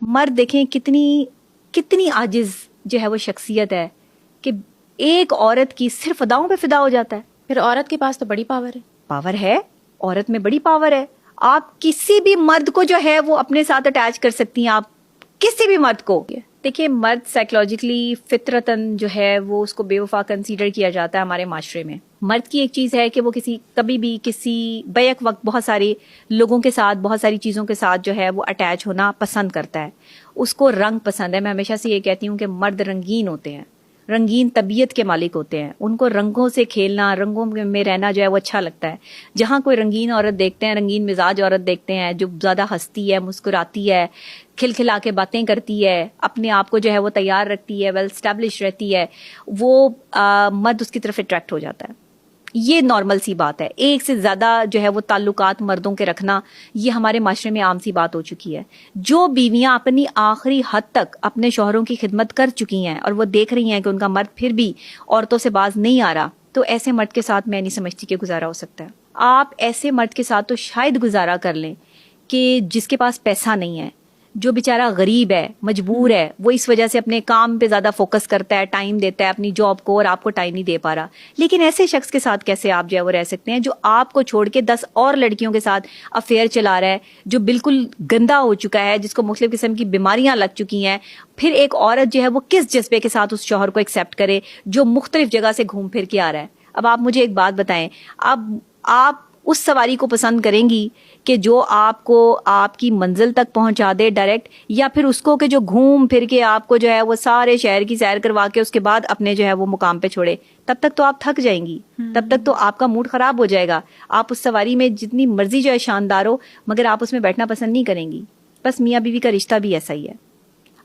मर्द देखें कितनी कितनी आजिज जो है वो शख्सियत है कि एक औरत की सिर्फ अदाओं पे फिदा हो जाता है। फिर औरत के पास तो बड़ी पावर है, औरत में बड़ी पावर है। आप किसी भी मर्द को जो है वो अपने साथ अटैच कर सकती हैं, आप किसी भी मर्द को। देखिए, मर्द साइकोलॉजिकली फितरतन जो है वो उसको बेवफा कंसीडर किया जाता है हमारे माशरे में। मर्द की एक चीज है कि वो कभी भी किसी बैक वक्त बहुत सारे लोगों के साथ, बहुत सारी चीजों के साथ जो है वो अटैच होना पसंद करता है। उसको रंग पसंद है। मैं हमेशा से ये कहती हूँ कि मर्द रंगीन होते हैं, रंगीन तबीयत के मालिक होते हैं। उनको रंगों से खेलना, रंगों में रहना जो है वो अच्छा लगता है। जहाँ कोई रंगीन औरत देखते हैं, रंगीन मिजाज औरत देखते हैं जो ज्यादा हंसती है, मुस्कुराती है, खिलखिला के बातें करती है, अपने आप को जो है वो तैयार रखती है, वेल स्टैब्लिश रहती है, वो मर्द उसकी तरफ अट्रैक्ट हो जाता है। ये नॉर्मल सी बात है। एक से ज्यादा जो है वो ताल्लुकात मर्दों के रखना, ये हमारे माशरे में आम सी बात हो चुकी है। जो बीवियां अपनी आखिरी हद तक अपने शौहरों की खिदमत कर चुकी हैं और वो देख रही हैं कि उनका मर्द फिर भी औरतों से बाज नहीं आ रहा, तो ऐसे मर्द के साथ मैं नहीं समझती कि गुजारा हो सकता है। आप ऐसे मर्द के साथ तो शायद गुजारा कर लें कि जिसके पास पैसा नहीं है, जो बेचारा गरीब है, मजबूर है, वो इस वजह से अपने काम पे ज्यादा फोकस करता है, टाइम देता है अपनी जॉब को, और आपको टाइम नहीं दे पा रहा। लेकिन ऐसे शख्स के साथ कैसे आप जो है वो रह सकते हैं जो आपको छोड़ के 10 और लड़कियों के साथ अफेयर चला रहा है, जो बिल्कुल गंदा हो चुका है, जिसको मुख्तलिफ किस्म की बीमारियां लग चुकी हैं। फिर एक औरत जो है वो किस जज्बे के साथ उस शौहर को एक्सेप्ट करे जो मुख्तलिफ जगह से घूम फिर के आ रहा है। अब आप मुझे एक बात बताएं, अब आप उस सवारी को पसंद करेंगी कि जो आपको आपकी मंजिल तक पहुंचा दे डायरेक्ट, या फिर उसको कि जो घूम फिर के आपको जो है वो सारे शहर की सैर करवा के उसके बाद अपने जो है वो मुकाम पे छोड़े? तब तक तो आप थक जाएंगी, तब तक तो आपका मूड खराब हो जाएगा। आप उस सवारी में जितनी मर्जी जो है शानदार हो, मगर आप उसमें बैठना पसंद नहीं करेंगी। बस मियाँ बीवी का रिश्ता भी ऐसा ही है।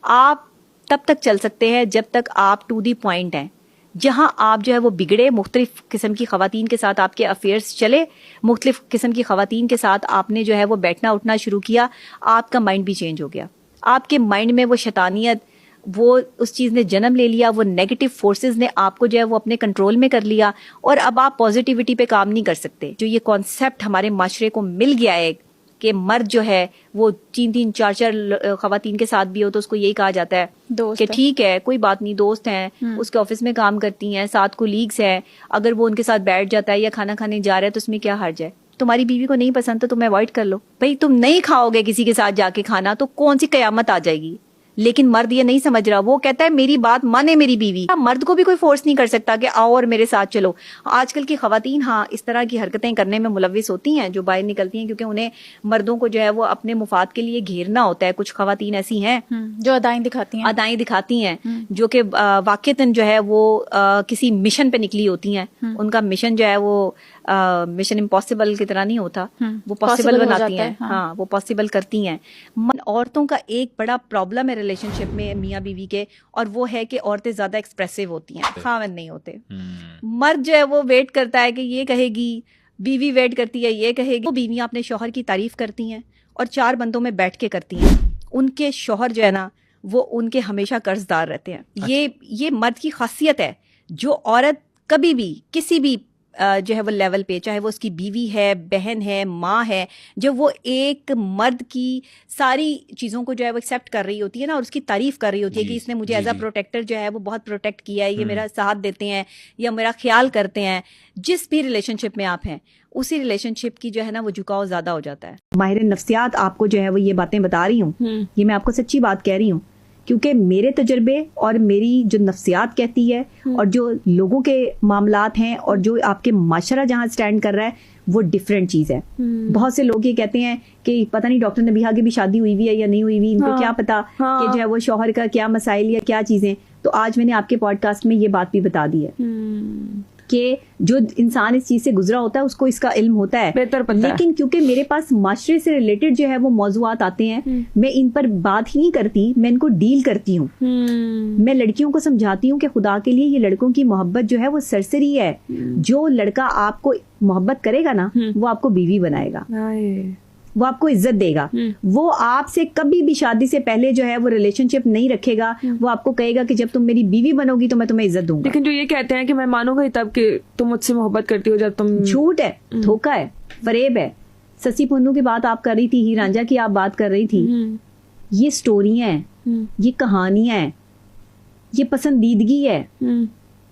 आप तब तक चल सकते हैं जब तक आप टू दी पॉइंट हैं। जहां आप जो है वो बिगड़े, मुख्तलिफ किस्म की खवातीन के साथ आपके अफेयर्स चले, मुख्तलिफ किस्म की खवातीन के साथ आपने जो है वो बैठना उठना शुरू किया, आपका माइंड भी चेंज हो गया। आपके माइंड में वो शैतानियत, वो उस चीज़ ने जन्म ले लिया, वो नेगेटिव फोर्सेस ने आपको जो है वो अपने कंट्रोल में कर लिया, और अब आप पॉजिटिविटी पे काम नहीं कर सकते। जो ये कॉन्सेप्ट हमारे माशरे को मिल गया है कि मर्द जो है वो 3-3, 4-4 खवातीन के साथ भी हो तो उसको यही कहा जाता है कि ठीक है, कोई बात नहीं, दोस्त हैं, उसके ऑफिस में काम करती हैं, साथ कोलीग्स हैं, अगर वो उनके साथ बैठ जाता है या खाना खाने जा रहा है तो उसमें क्या हर्ज है? तुम्हारी बीवी को नहीं पसंद तो तुम अवॉइड कर लो। भाई, तुम नहीं खाओगे किसी के साथ जाके खाना तो कौन सी कयामत आ जाएगी? लेकिन मर्द ये नहीं समझ रहा, वो कहता है मेरी बात माने मेरी बीवी। मर्द को भी कोई फोर्स नहीं कर सकता कि आओ और मेरे साथ चलो। आजकल की खवातीन हाँ इस तरह की हरकतें करने में मुलविस होती हैं जो बाहर निकलती हैं, क्योंकि उन्हें मर्दों को जो है वो अपने मुफाद के लिए घेरना होता है। कुछ खवातीन ऐसी हैं जो अदाएं दिखाती हैं जो कि वाकईतन जो है वो किसी मिशन पे निकली होती हैं। उनका मिशन जो है वो मिशन इम्पॉसिबल की तरह नहीं होता, वो पॉसिबल बनाती हैं। हाँ, वो पॉसिबल करती हैं। औरतों का एक बड़ा प्रॉब्लम है रिलेशनशिप में मियाँ बीवी के, और वो है कि औरतें ज्यादा एक्सप्रेसिव होती हैं, खावन नहीं होते। मर्द जो है वो वेट करता है कि ये कहेगी, बीवी वेट करती है ये कहेगी। वो बीवियां अपने शौहर की तारीफ करती हैं और 4 बंदों में बैठ के करती हैं। उनके शौहर जो है ना वो उनके हमेशा कर्जदार रहते हैं। ये मर्द की खासियत है। जो औरत कभी भी किसी भी जो है वो लेवल पे, चाहे वो उसकी बीवी है, बहन है, माँ है, जब वो एक मर्द की सारी चीज़ों को जो है वो एक्सेप्ट कर रही होती है ना, और उसकी तारीफ कर रही होती है कि इसने मुझे एज अ प्रोटेक्टर जो है वो बहुत प्रोटेक्ट किया है, ये मेरा साथ देते हैं या मेरा ख्याल करते हैं। जिस भी रिलेशनशिप में आप हैं, उसी रिलेशनशिप की जो है ना वो झुकाव ज्यादा हो जाता है। माहिर नफ्सियात आपको जो है वो ये बातें बता रही हूँ, ये मैं आपको सच्ची बात कह रही हूँ, क्योंकि मेरे तजर्बे और मेरी जो नफ्सियात कहती है और जो लोगों के मामलात हैं और जो आपके माशरा जहाँ स्टैंड कर रहा है वो डिफरेंट चीज है। बहुत से लोग ये कहते हैं कि पता नहीं डॉक्टर नबीहा की भी शादी हुई हुई है या नहीं हुई हुई, इनको क्या पता कि जो है वो शौहर का क्या मसाइल या क्या चीजें। तो आज मैंने आपके पॉडकास्ट में ये बात भी बता दी है कि जो इंसान इस चीज से गुजरा होता है उसको इसका इल्म होता है, बेहतर पता लेकिन है। क्योंकि मेरे पास माशरे से रिलेटेड जो है वो मौजूआत आते हैं, मैं इन पर बात ही नहीं करती, मैं इनको डील करती हूँ। मैं लड़कियों को समझाती हूँ कि खुदा के लिए ये लड़कों की मोहब्बत जो है वो सरसरी है। जो लड़का आपको मोहब्बत करेगा ना वो आपको बीवी बनाएगा, वो आपको इज्जत देगा। वो आपसे कभी भी शादी से पहले जो है वो रिलेशनशिप नहीं रखेगा। वो आपको कहेगा कि जब तुम मेरी बीवी बनोगी तो मैं तुम्हें इज्जत दूंगा। लेकिन जो ये कहते हैं कि मैं मानूंगा ही तब कि तुम मुझसे मोहब्बत करती हो जब तुम, झूठ है, धोखा है, फरेब है। ससी पुन्नू की बात आप कर रही थी, हीर रांझा की आप बात कर रही थी। ये स्टोरियां हैं, ये कहानियां हैं, ये पसंदीदगी है,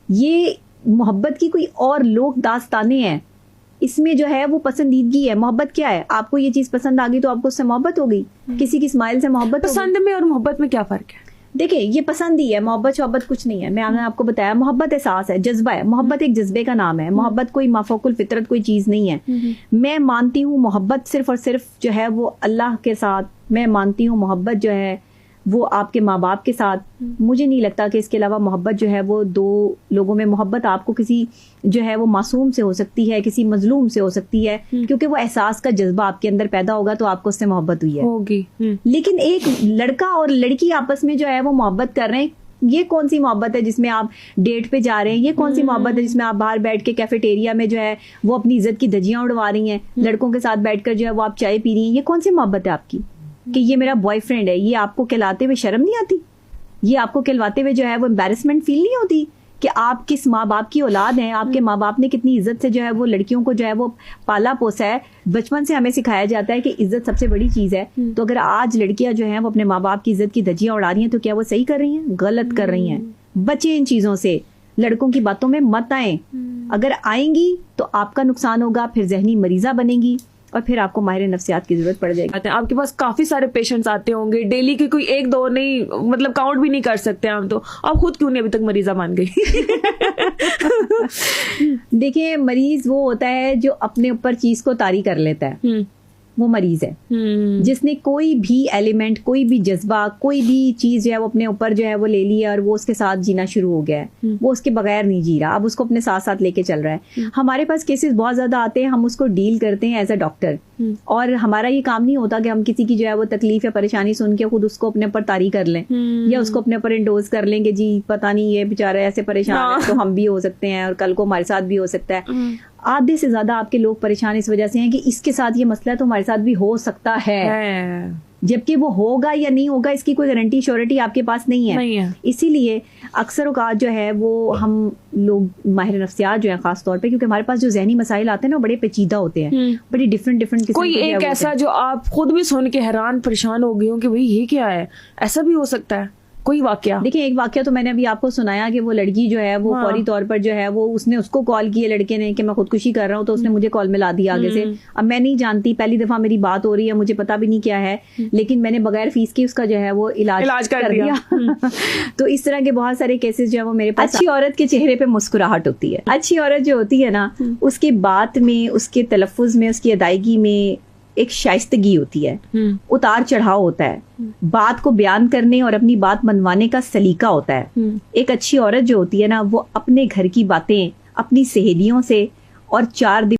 ये मोहब्बत की कोई और लोक दास्तानें हैं। इसमें जो है वो पसंदीदगी है। मोहब्बत क्या है? आपको ये चीज पसंद आ गई तो आपको उससे मोहब्बत हो गई। किसी की स्माइल से मोहब्बत हो गई। पसंद में और मोहब्बत में क्या फर्क है? देखिए, ये पसंद ही है, मोहब्बत कुछ नहीं है। मैंने आपको बताया, मोहब्बत एहसास है, जज्बा है। मोहब्बत एक जज्बे का नाम है। मोहब्बत कोई माफौकुल फितरत कोई चीज नहीं है। मैं मानती हूँ मोहब्बत सिर्फ और सिर्फ जो है वो अल्लाह के साथ। मैं मानती हूँ मोहब्बत जो है वो आपके माँ बाप के साथ। मुझे नहीं लगता कि इसके अलावा मोहब्बत जो है वो दो लोगों में। मोहब्बत आपको किसी जो है वो मासूम से हो सकती है, किसी मजलूम से हो सकती है, क्योंकि वो एहसास का जज्बा आपके अंदर पैदा होगा तो आपको उससे मोहब्बत हुई है, होगी। लेकिन एक लड़का और लड़की आपस में जो है वो मोहब्बत कर रहे हैं, ये कौन सी मोहब्बत है जिसमें आप डेट पे जा रहे हैं? ये कौन सी मोहब्बत है जिसमें आप बाहर बैठ के कैफेटेरिया में जो है वो अपनी इज्जत की धज्जियां उड़वा रही हैं? लड़कों के साथ बैठकर जो है वो आप चाय पी रही हैं। ये कौन सी मोहब्बत है आपकी कि ये मेरा बॉयफ्रेंड है? ये आपको कहलाते हुए शर्म नहीं आती? ये आपको कहलवाते हुए जो है वो एम्बैरेसमेंट फील नहीं होती कि आप किस माँ बाप की औलाद हैं? आपके माँ बाप ने कितनी इज्जत से जो है वो लड़कियों को जो है वो पाला पोसा है। बचपन से हमें सिखाया जाता है कि इज्जत सबसे बड़ी चीज है। तो अगर आज लड़कियां जो हैं वो अपने माँ बाप की इज्जत की धज्जियां उड़ा रही हैं तो क्या वो सही कर रही हैं? गलत कर रही हैं। बचे इन चीजों से, लड़कों की बातों में मत आए। अगर आएंगी तो आपका नुकसान होगा, फिर जहनी मरीजा बनेगी और फिर आपको माहिर नफ्सियात की जरूरत पड़ जाएगी। आपके पास काफी सारे पेशेंट्स आते होंगे डेली के, कोई एक दो नहीं, मतलब काउंट भी नहीं कर सकते हम तो। आप खुद क्यों नहीं अभी तक मरीजा मान गई? देखिए, मरीज वो होता है जो अपने ऊपर चीज को तारी कर लेता है, वो मरीज है। जिसने कोई भी एलिमेंट, कोई भी जज्बा, कोई भी चीज जो है वो अपने ऊपर जो है वो ले ली है और वो उसके साथ जीना शुरू हो गया है। वो उसके बगैर नहीं जी रहा, अब उसको अपने साथ साथ लेके चल रहा है। हमारे पास केसेस बहुत ज्यादा आते हैं, हम उसको डील करते हैं एज अ डॉक्टर। और हमारा ये काम नहीं होता कि हम किसी की जो है वो तकलीफ या परेशानी सुन के खुद उसको अपने ऊपर तारी कर लें या उसको अपने ऊपर इंडोज कर लेंगे। जी पता नहीं, ये बेचारा ऐसे परेशान है तो हम भी हो सकते हैं और कल को हमारे साथ भी हो सकता है। आधे से ज्यादा आपके लोग परेशान इस वजह से हैं कि इसके साथ ये मसला है तो हमारे साथ भी हो सकता है, जबकि वो होगा या नहीं होगा इसकी कोई गारंटी श्योरिटी आपके पास नहीं है। इसीलिए अक्सर औकात जो है वो हम लोग माहिर नफ्सियात जो है खास तौर पे, क्योंकि हमारे पास जो जहनी मसाइल आते हैं ना बड़े पेचीदा होते हैं, बड़ी डिफरेंट किस्म कोई एक ऐसा जो आप खुद भी सुन के हैरान परेशान हो गई हो कि भाई ये क्या है, ऐसा भी हो सकता है कोई वाकया? देखिए, एक वाकया तो मैंने अभी आपको सुनाया कि वो लड़की जो है वो फौरी तौर पर जो है वो उसने उसको कॉल किया लड़के ने कि मैं खुदकुशी कर रहा हूँ, तो उसने मुझे कॉल मिला दिया आगे से। अब मैं नहीं जानती, पहली दफा मेरी बात हो रही है, मुझे पता भी नहीं क्या है, लेकिन मैंने बगैर फीस की उसका जो है वो इलाज कर दिया। तो इस तरह के बहुत सारे केसेस जो है वो मेरे पास। अच्छी औरत के चेहरे पे मुस्कुराहट होती है। अच्छी औरत जो होती है ना, उसकी बात में, उसके तलफ्फुज में, उसकी अदायगी में एक शाइस्तगी होती है, उतार चढ़ाव होता है, बात को बयान करने और अपनी बात मनवाने का सलीका होता है। एक अच्छी औरत जो होती है ना, वो अपने घर की बातें अपनी सहेलियों से और चार